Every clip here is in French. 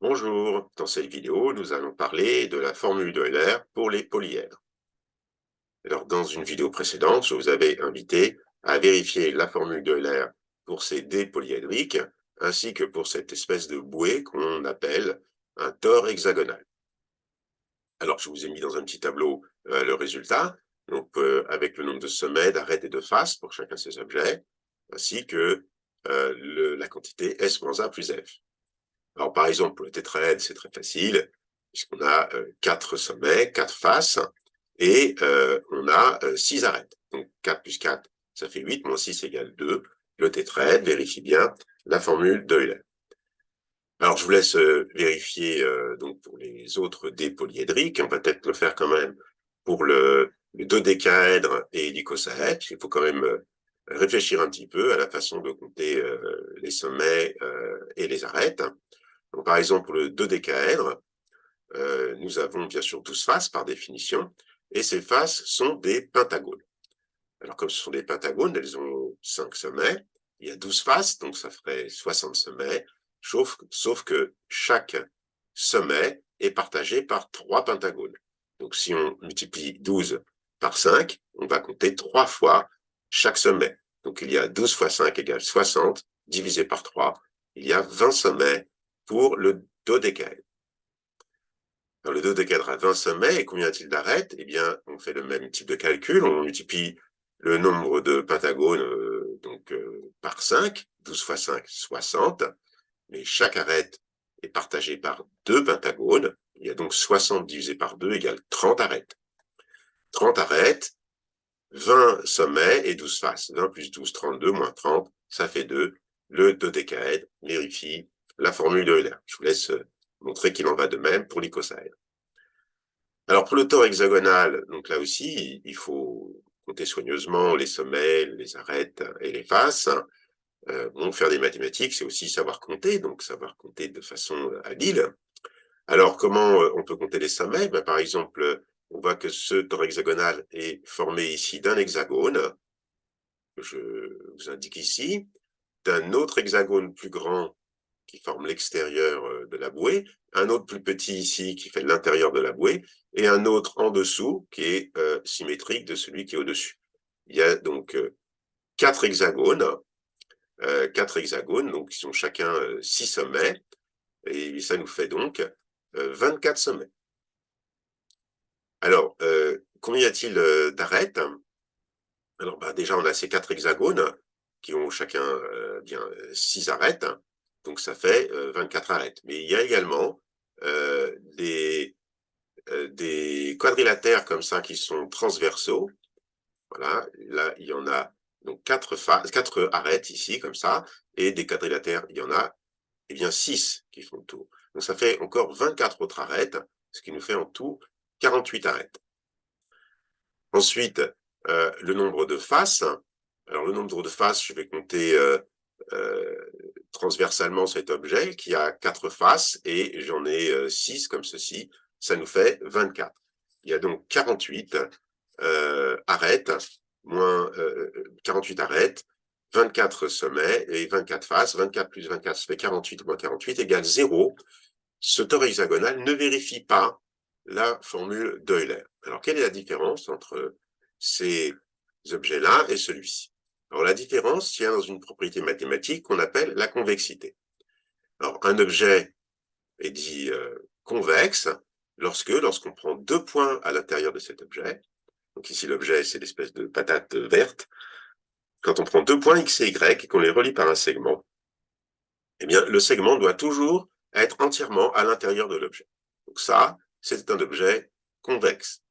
Bonjour, dans cette vidéo, nous allons parler de la formule d'Euler pour les polyèdres. Alors, dans une vidéo précédente, je vous avais invité à vérifier la formule d'Euler pour ces dés polyédriques, ainsi que pour cette espèce de bouée qu'on appelle un tore hexagonal. Alors, je vous ai mis dans un petit tableau le résultat, donc avec le nombre de sommets, d'arêtes et de faces pour chacun de ces objets, ainsi que la quantité S-A plus F. Alors, par exemple, pour le tétraèdre, c'est très facile, puisqu'on a 4 sommets, 4 faces, et on a 6 arêtes. Donc, 4 plus 4, ça fait 8, moins 6 égale 2. Le tétraèdre vérifie bien la formule d'Euler. Alors, je vous laisse vérifier donc pour les autres dés polyédriques. On va peut-être le faire quand même pour le dodécaèdre et l'icosahèdre. Il faut quand même réfléchir un petit peu à la façon de compter les sommets et les arêtes. Donc, par exemple, pour le dodécaèdre, nous avons bien sûr 12 faces par définition, et ces faces sont des pentagones. Alors, comme ce sont des pentagones, elles ont 5 sommets, il y a 12 faces, donc ça ferait 60 sommets, sauf que chaque sommet est partagé par 3 pentagones. Donc, si on multiplie 12 par 5, on va compter 3 fois chaque sommet. Donc, il y a 12 fois 5 égale 60, divisé par 3, il y a 20 sommets pour le dodécaèdre. Alors, le dodécaèdre a 20 sommets, et combien a-t-il d'arêtes? Eh bien, on fait le même type de calcul, on multiplie le nombre de pentagones par 5, 12 fois 5, 60, mais chaque arête est partagée par 2 pentagones, il y a donc 60 divisé par 2 égale 30 arêtes. 30 arêtes, 20 sommets et 12 faces. 20 plus 12, 32, moins 30, ça fait 2. Le dodécaèdre vérifie la formule d'Euler. Je vous laisse montrer qu'il en va de même pour l'icosahèdre. Alors, pour le tore hexagonal, donc là aussi, il faut compter soigneusement les sommets, les arêtes et les faces. Bon, faire des mathématiques, c'est aussi savoir compter, donc savoir compter de façon habile. Alors, comment on peut compter les sommets? Ben, par exemple, on voit que ce tore hexagonal est formé ici d'un hexagone, que je vous indique ici, d'un autre hexagone plus grand qui forme l'extérieur de la bouée, un autre plus petit ici qui fait l'intérieur de la bouée, et un autre en dessous qui est symétrique de celui qui est au-dessus. Il y a donc 4 hexagones, donc qui sont chacun 6 sommets, et ça nous fait donc 24 sommets. Alors, combien y a-t-il d'arêtes? Alors, déjà, on a ces 4 hexagones qui ont chacun bien 6 arêtes, donc ça fait 24 arêtes. Mais il y a également des quadrilatères comme ça qui sont transversaux. Voilà, là, il y en a donc 4 arêtes ici, comme ça, et des quadrilatères, il y en a eh bien 6 qui font le tour. Donc ça fait encore 24 autres arêtes, ce qui nous fait en tout 48 arêtes. Ensuite, le nombre de faces. Alors, le nombre de faces, je vais compter transversalement cet objet qui a 4 faces, et j'en ai 6 comme ceci. Ça nous fait 24. Il y a donc 48 arêtes, moins 48 arêtes, 24 sommets et 24 faces. 24 plus 24, ça fait 48 moins 48 égale 0. Ce tore hexagonal ne vérifie pas la formule d'Euler. Alors, quelle est la différence entre ces objets-là et celui-ci? Alors, la différence tient dans une propriété mathématique qu'on appelle la convexité. Alors, un objet est dit convexe lorsqu'on prend 2 points à l'intérieur de cet objet. Donc ici, l'objet, c'est l'espèce de patate verte. Quand on prend 2 points x et y et qu'on les relie par un segment, eh bien, le segment doit toujours être entièrement à l'intérieur de l'objet. Donc ça, c'est un objet convexe.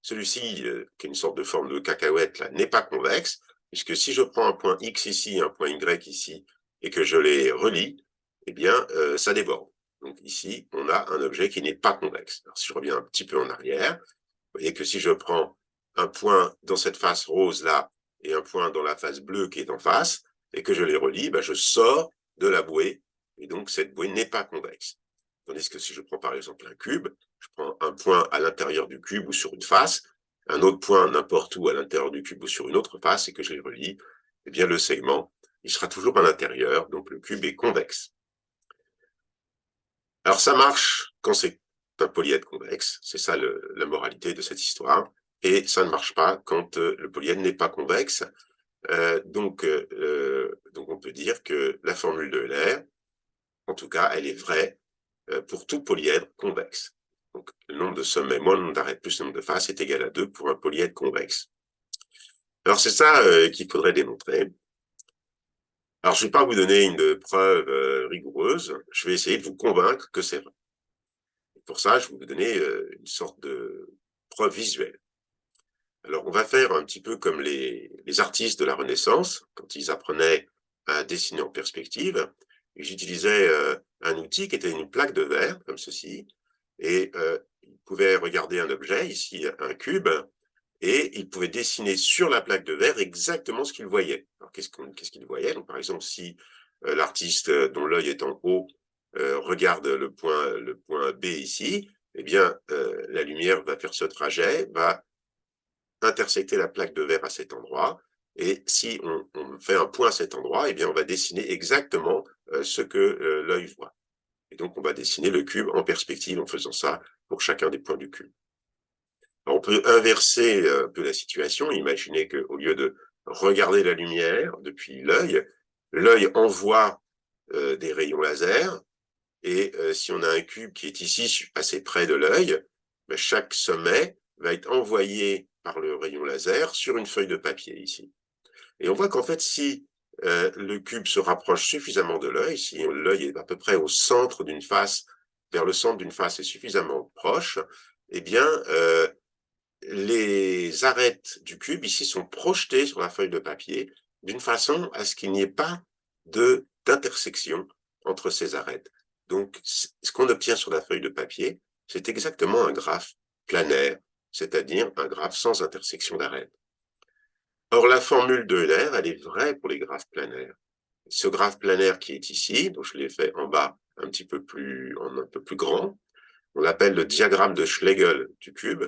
Celui-ci, qui est une sorte de forme de cacahuète, là, n'est pas convexe, puisque si je prends un point X ici, un point Y ici, et que je les relie, eh bien, ça déborde. Donc ici, on a un objet qui n'est pas convexe. Alors, si je reviens un petit peu en arrière, vous voyez que si je prends un point dans cette face rose-là, et un point dans la face bleue qui est en face, et que je les relie, je sors de la bouée, et donc cette bouée n'est pas convexe. Tandis que si je prends par exemple un cube, je prends un point à l'intérieur du cube ou sur une face, un autre point n'importe où à l'intérieur du cube ou sur une autre face, et que je les relie, eh bien le segment, il sera toujours à l'intérieur, donc le cube est convexe. Alors, ça marche quand c'est un polyèdre convexe, c'est ça la moralité de cette histoire, et ça ne marche pas quand le polyèdre n'est pas convexe. Donc, on peut dire que la formule de Euler, en tout cas, elle est vraie pour tout polyèdre convexe. Donc, le nombre de sommets moins le nombre d'arêtes plus le nombre de faces est égal à 2 pour un polyèdre convexe. Alors, c'est ça qu'il faudrait démontrer. Alors, je ne vais pas vous donner une preuve rigoureuse, je vais essayer de vous convaincre que c'est vrai. Et pour ça, je vais vous donner une sorte de preuve visuelle. Alors, on va faire un petit peu comme les artistes de la Renaissance, quand ils apprenaient à dessiner en perspective. Ils utilisaient un outil qui était une plaque de verre, comme ceci, et ils pouvaient regarder un objet, ici un cube, et ils pouvaient dessiner sur la plaque de verre exactement ce qu'ils voyaient. Alors, qu'est-ce qu'ils voyaient? Donc, par exemple, si l'artiste dont l'œil est en haut regarde le point B ici, eh bien, la lumière va faire ce trajet, va intersecter la plaque de verre à cet endroit, et si on fait un point à cet endroit, eh bien, on va dessiner exactement ce que l'œil voit. Et donc, on va dessiner le cube en perspective en faisant ça pour chacun des points du cube. Alors, on peut inverser un peu la situation, imaginer qu'au lieu de regarder la lumière depuis l'œil envoie des rayons laser, et si on a un cube qui est ici assez près de l'œil, ben, chaque sommet va être envoyé par le rayon laser sur une feuille de papier ici. Et on voit qu'en fait, si le cube se rapproche suffisamment de l'œil, si l'œil est à peu près au centre d'une face, vers le centre d'une face est suffisamment proche, eh bien, les arêtes du cube ici sont projetées sur la feuille de papier d'une façon à ce qu'il n'y ait pas d'intersection entre ces arêtes. Donc, ce qu'on obtient sur la feuille de papier, c'est exactement un graphe planaire, c'est-à-dire un graphe sans intersection d'arêtes. Or, la formule de Euler, elle est vraie pour les graphes planaires. Ce graphe planaire qui est ici, donc je l'ai fait en bas un peu plus grand, on l'appelle le diagramme de Schlegel du cube.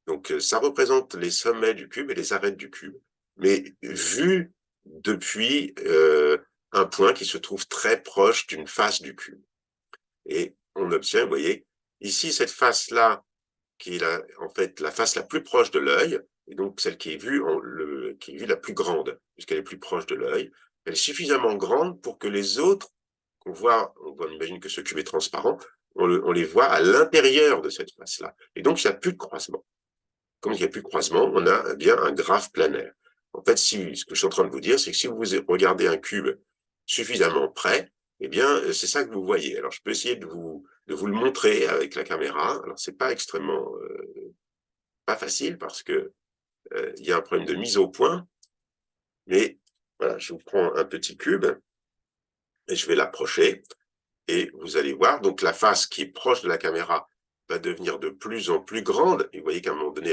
Donc, ça représente les sommets du cube et les arêtes du cube, mais vu depuis un point qui se trouve très proche d'une face du cube. Et on obtient, vous voyez, ici, cette face-là, qui est en fait la face la plus proche de l'œil, et donc celle qui est vue, qui est vue la plus grande, puisqu'elle est plus proche de l'œil, elle est suffisamment grande pour que les autres, on imagine que ce cube est transparent, on les voit à l'intérieur de cette face-là. Et donc, il n'y a plus de croisement. Comme il n'y a plus de croisement, on a bien un graphe planaire. En fait, ce que je suis en train de vous dire, c'est que si vous regardez un cube suffisamment près, eh bien, c'est ça que vous voyez. Alors, je peux essayer de vous le montrer avec la caméra. Alors, c'est pas extrêmement pas facile parce que il y a un problème de mise au point. Mais voilà, je vous prends un petit cube et je vais l'approcher. Et vous allez voir, donc la face qui est proche de la caméra va devenir de plus en plus grande. Et vous voyez qu'à un moment donné,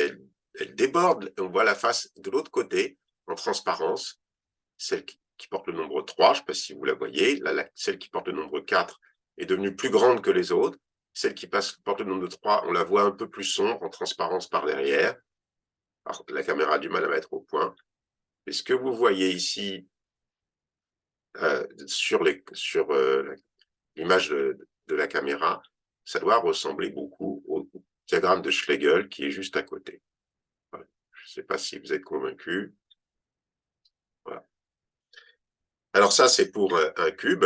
elle déborde. Et on voit la face de l'autre côté, en transparence, celle qui porte le nombre 3, je ne sais pas si vous la voyez, celle qui porte le nombre 4 est devenue plus grande que les autres. Celle qui porte le nombre 3, on la voit un peu plus sombre, en transparence par derrière. Alors, la caméra a du mal à mettre au point. Et ce que vous voyez ici sur l'image de la caméra, ça doit ressembler beaucoup au diagramme de Schlegel qui est juste à côté. Voilà. Je ne sais pas si vous êtes convaincus. Voilà. Alors ça, c'est pour un cube,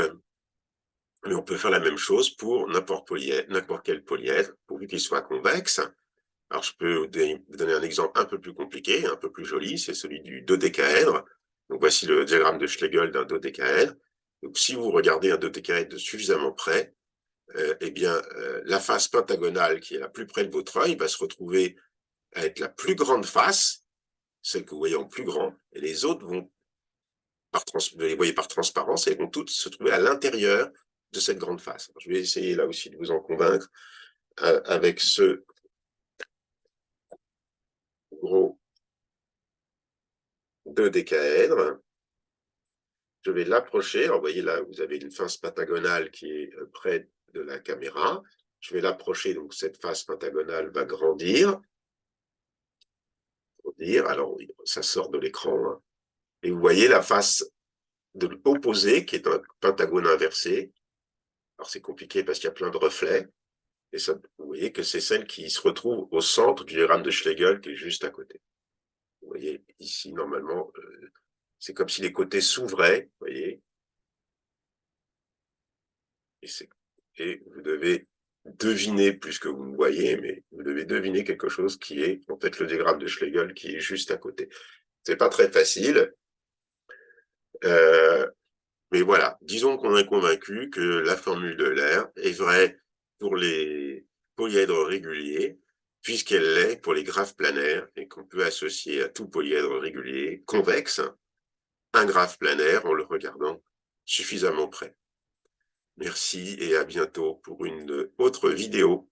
mais on peut faire la même chose pour n'importe quel polyèdre, pourvu qu'il soit convexe. Alors je peux vous donner un exemple un peu plus compliqué, un peu plus joli, c'est celui du dodécaèdre. Donc voici le diagramme de Schlegel d'un dodécaèdre. Donc si vous regardez un dodécaèdre de suffisamment près, eh bien, la face pentagonale qui est la plus près de votre œil va se retrouver à être la plus grande face, celle que vous voyez en plus grand, et les autres vont, vous les voyez par transparence, et elles vont toutes se trouver à l'intérieur de cette grande face. Alors, je vais essayer là aussi de vous en convaincre avec ce gros dodécaèdre. Je vais l'approcher. Alors, vous voyez là, vous avez une face pentagonale qui est près de la caméra. Je vais l'approcher, donc cette face pentagonale va grandir. Alors, ça sort de l'écran. Hein. Et vous voyez la face de l'opposé, qui est un pentagone inversé. Alors c'est compliqué parce qu'il y a plein de reflets, et ça, vous voyez que c'est celle qui se retrouve au centre du diagramme de Schlegel qui est juste à côté. Vous voyez ici, normalement, c'est comme si les côtés s'ouvraient, vous voyez, et vous devez deviner, plus que vous me voyez, mais vous devez deviner quelque chose qui est en fait le diagramme de Schlegel qui est juste à côté. C'est pas très facile, mais voilà, disons qu'on est convaincu que la formule d'Euler est vraie pour les polyèdres réguliers, puisqu'elle l'est pour les graphes planaires, et qu'on peut associer à tout polyèdre régulier convexe un graphe planaire en le regardant suffisamment près. Merci et à bientôt pour une autre vidéo.